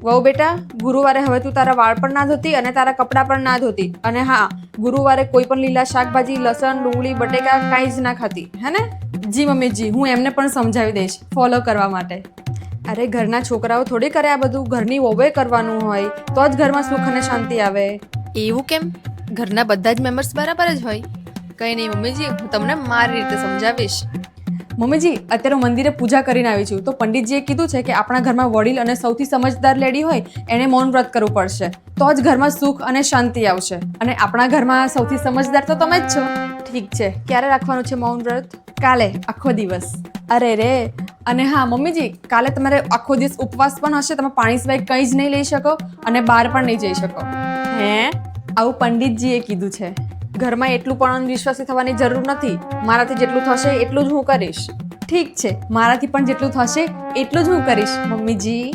વહુ બેટા, ગુરુવારે હવે તું તારા વાળ પણ ના ધોતી અને તારા કપડાં પણ ના ધોતી. અને હા, ગુરુવારે કોઈ પણ લીલા શાકભાજી, લસણ, ડુંગળી, બટેકા કાંઈ જ ના ખાતી, હે ને? જી મમ્મી જી, હું એમને પણ સમજાવી દઈશ ફોલો કરવા માટે. અરે ઘરના છોકરાઓ થોડી કરે આ બધું, ઘરની વહુએ કરવાનું હોય તો જ ઘરમાં સુખ અને શાંતિ આવે. એવું કેમ? ઘરના બધા જ મેમ્બર્સ બરાબર જ હોય. કંઈ નહીં મમ્મીજી, હું તમને મારી રીતે સમજાવીશ. મમ્મીજી, અત્યારે હું મંદિરે પૂજા કરીને આવી છું તો પંડિતજીએ કીધું છે કે આપણા ઘરમાં વડીલ અને સૌથી સમજદાર લેડી હોય એને મૌન વ્રત કરવું પડશે, તો જ ઘરમાં સુખ અને શાંતિ આવશે. અને આપણા ઘરમાં સૌથી સમજદાર તો તમે જ છો. ઠીક છે, ક્યારે રાખવાનું છે મૌન વ્રત? કાલે આખો દિવસ. અરે રે. અને હા મમ્મીજી, કાલે તમારે આખો દિવસ ઉપવાસ પણ હશે, તમે પાણી સિવાય કંઈ જ નહીં લઈ શકો અને બહાર પણ નહીં જઈ શકો. હે? આવું પંડિતજીએ કીધું છે. ઘરમાં એટલું પણ અંધવિશ્વાસી થવાની જરૂર નથી. મારાથી જેટલું થશે એટલું જ હું કરીશ. ઠીક છે, મારાથી પણ જેટલું થશે એટલું જ હું કરીશ મમ્મીજી.